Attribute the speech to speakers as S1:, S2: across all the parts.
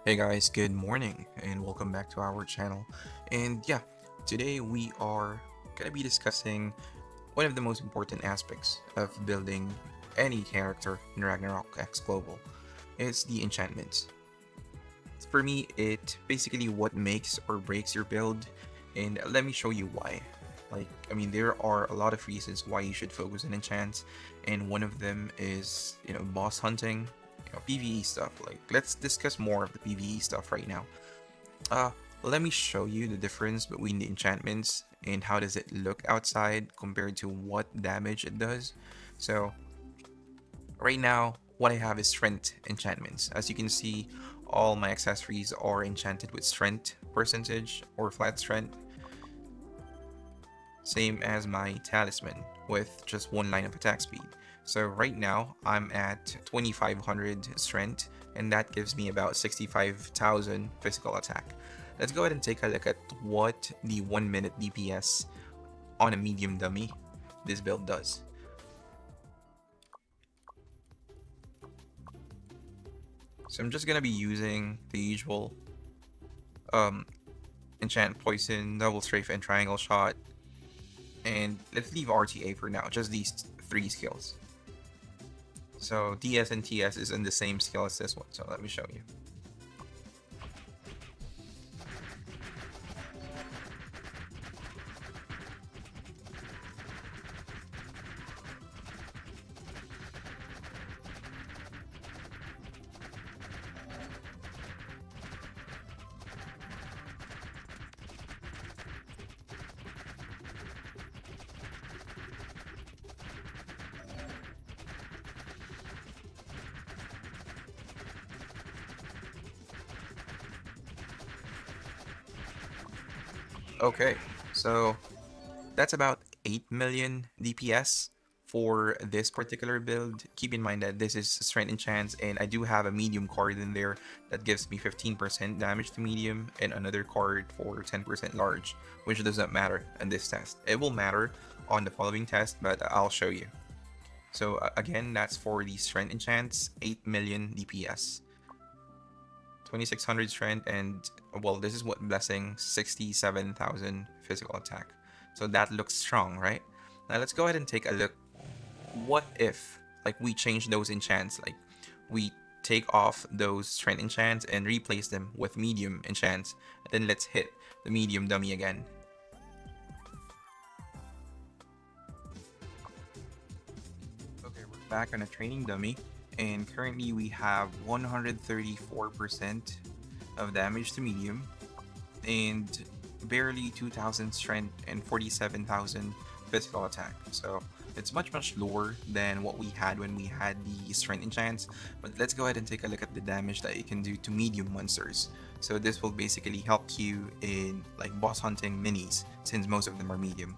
S1: Hey guys, good morning and welcome back to our channel. And yeah, today we are gonna be discussing one of the most important aspects of building any character in Ragnarok X Global. It's the enchantments. For me, it basically what makes or breaks your build, and let me show you why. There are a lot of reasons why you should focus on enchants, and one of them is, boss hunting, PvE stuff. Let's discuss more of the PvE stuff right now. Uh, Let me show you the difference between the enchantments and how does it look outside compared to what damage it does. So, right now, what I have is strength enchantments. As you can see, all my accessories are enchanted with strength percentage or flat strength, same as my talisman with just one line of attack speed. So right now I'm at 2500 strength, and that gives me about 65,000 physical attack. Let's go ahead and take a look at what the 1 minute DPS on a medium dummy this build does. So I'm just gonna be using the usual um, enchant poison, double strafe, and triangle shot. And let's leave RTA for now, just these three skills. So DS and TS is in the same skill as this one, so let me show you. Okay, so that's about 8 million DPS for this particular build. Keep in mind that this is strength enchants, and I do have a medium card in there that gives me 15% damage to medium and another card for 10% large, which doesn't matter in this test. It will matter on the following test, but I'll show you. So again, that's for the strength enchants, 8 million DPS. 2600 strength, and well, this is what blessing, 67,000 physical attack. So that looks strong, right? Now let's go ahead and take a look. What if we change those enchants, we take off those strength enchants and replace them with medium enchants, and then let's hit the medium dummy again. Okay, we're back on a training dummy, and currently we have 134% of damage to medium and barely 2000 strength and 47,000 physical attack. So it's much lower than what we had when we had the strength enchants. But let's go ahead and take a look at the damage that it can do to medium monsters. So this will basically help you in boss hunting minis, since most of them are medium.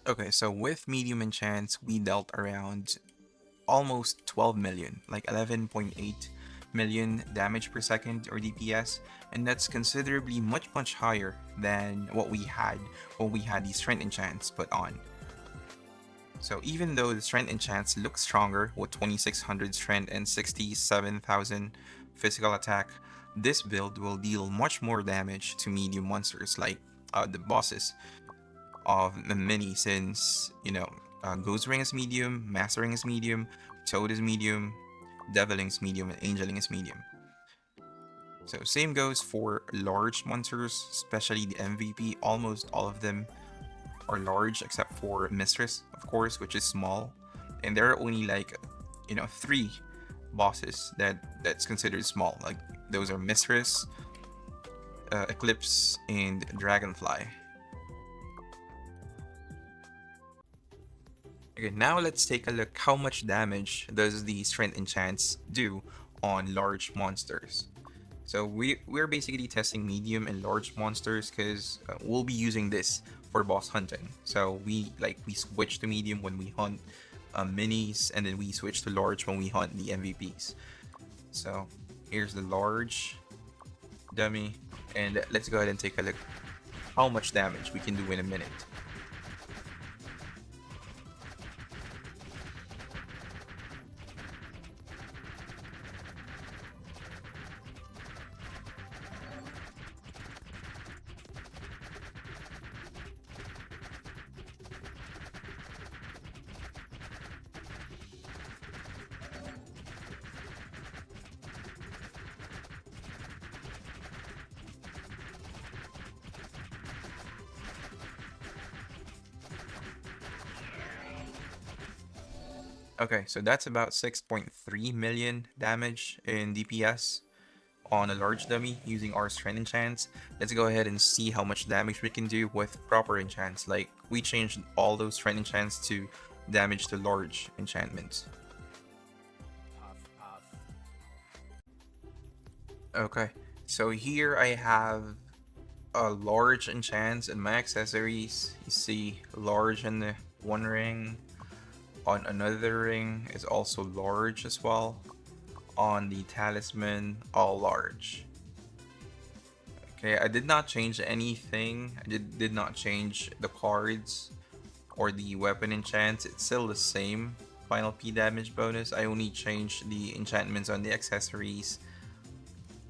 S1: Okay, so with medium enchants, we dealt around almost 12 million, like 11.8 million damage per second or DPS, and that's considerably much higher than what we had when we had these strength enchants put on. So even though the strength enchants look stronger with 2600 strength and 67,000 physical attack, this build will deal much more damage to medium monsters like the bosses of the mini, since Ghost Ring is medium, Mastering is medium, Toad is medium, Deviling is medium, and Angeling is medium. So same goes for large monsters, especially the MVP. Almost all of them are large except for Mistress, of course, which is small. And there are only three bosses that's considered small. Like those are Mistress, Eclipse, and Dragonfly. Okay, now let's take a look how much damage does the strength enchants do on large monsters. So we're basically testing medium and large monsters because we'll be using this for boss hunting. So we switch to medium when we hunt minis, and then we switch to large when we hunt the MVPs. So here's the large dummy, and let's go ahead and take a look how much damage we can do in a minute. Okay, so that's about 6.3 million damage in DPS on a large dummy using our strength enchants. Let's go ahead and see how much damage we can do with proper enchants. Like, we changed all those strength enchants to damage to large enchantments. Okay, so here I have a large enchants and my accessories. You see large in the one ring, on another ring is also large as well. On the talisman, all large. Okay, I did not change anything. I did not change the cards or the weapon enchants. It's still the same final P damage bonus. I only changed the enchantments on the accessories,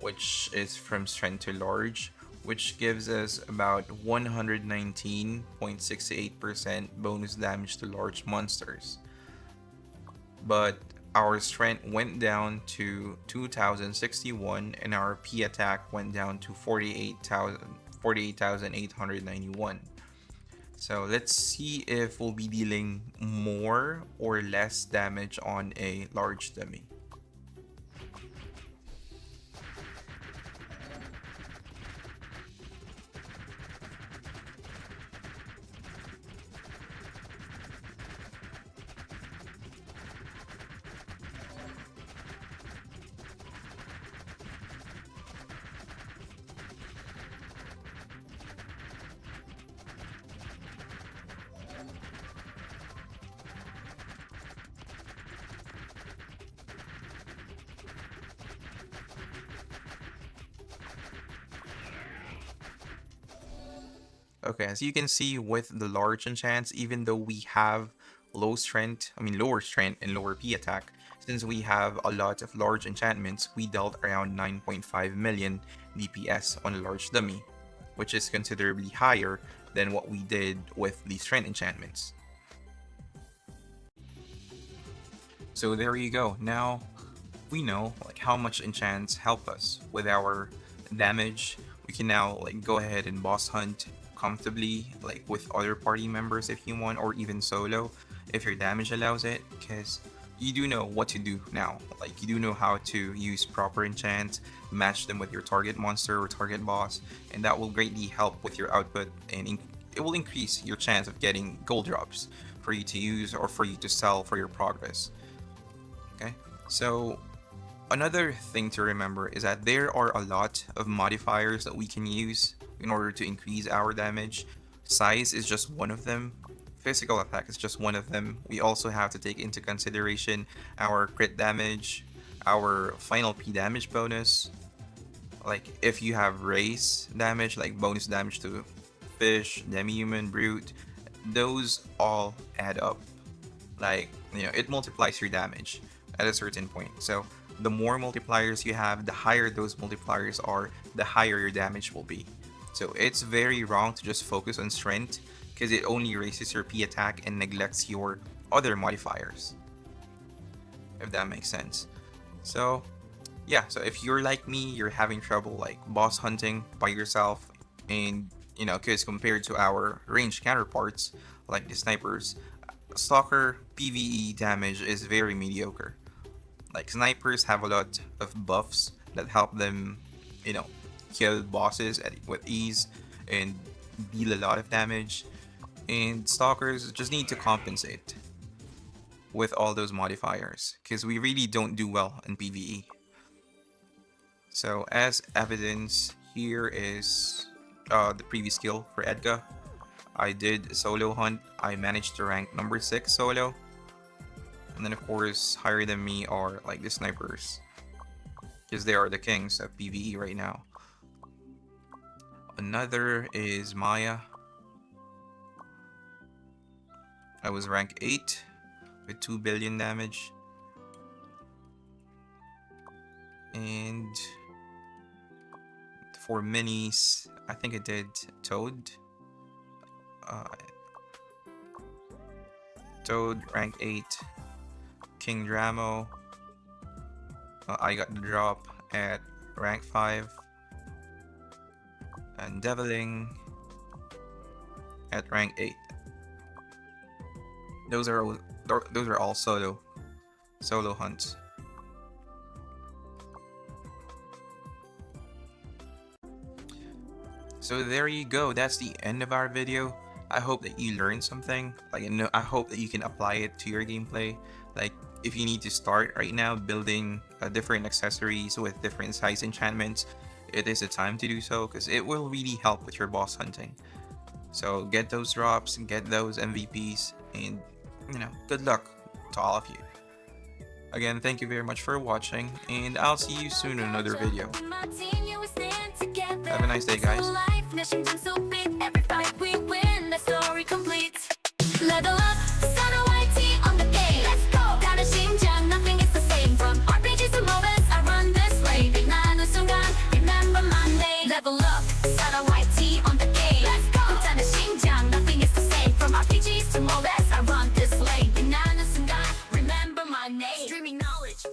S1: which is from strength to large, which gives us about 119.68% bonus damage to large monsters. But our strength went down to 2061 and our P attack went down to 48,891. So let's see if we'll be dealing more or less damage on a large dummy. Okay, as you can see with the large enchants, even though we have lower strength and lower P attack, since we have a lot of large enchantments, we dealt around 9.5 million DPS on a large dummy, which is considerably higher than what we did with the strength enchantments. So there you go. Now we know like how much enchants help us with our damage. We can now like go ahead and boss hunt comfortably, like with other party members if you want, or even solo if your damage allows it, because you do know what to do now. Like, you do know how to use proper enchants, match them with your target monster or target boss, and that will greatly help with your output, and it will increase your chance of getting gold drops for you to use or for you to sell for your progress. Okay, so another thing to remember is that there are a lot of modifiers that we can use in order to increase our damage. Size is just one of them. Physical attack is just one of them. We also have to take into consideration our crit damage, our final P damage bonus. Like, if you have race damage, like bonus damage to fish, demi-human, brute, those all add up. Like, it multiplies your damage at a certain point. So the more multipliers you have, the higher those multipliers are, the higher your damage will be. So it's very wrong to just focus on strength, because it only raises your P attack and neglects your other modifiers, if that makes sense. So yeah, so if you're like me, you're having trouble like boss hunting by yourself, and because compared to our ranged counterparts like the snipers, Stalker PvE damage is very mediocre. Like, snipers have a lot of buffs that help them, you know, kill bosses with ease and deal a lot of damage. And stalkers just need to compensate. with all those modifiers, because we really don't do well in PvE. So as evidence, here is the previous skill for Edgar. I did a solo hunt. I managed to rank number 6 solo. And then of course, higher than me are like the snipers, because they are the kings of PvE right now. Another is Maya. I was rank 8 with 2 billion damage. And for minis, I think I did Toad. Toad, rank 8. King Dramo. I got the drop at rank 5. And Deviling at rank 8. Those are all solo hunts. So there you go. That's the end of our video. I hope that you learned something. I hope that you can apply it to your gameplay. Like, if you need to start right now building different accessories with different size enchantments, it is a time to do so, because it will really help with your boss hunting. So get those drops and get those MVPs, and good luck to all of you. Again, thank you very much for watching, and I'll see you soon in another video. Have a nice day, guys. Level up, sun or white tea on the game. Let's go. 다른 심장, nothing is the same. From RPGs to MOBAs, I run this way. 빛나는 순간, remember my name. Level up, sun or white tea on the game. Let's go. 다른 심장, nothing is the same. From RPGs to MOBAs, I run this way. 빛나는 순간, remember my name. Streaming knowledge.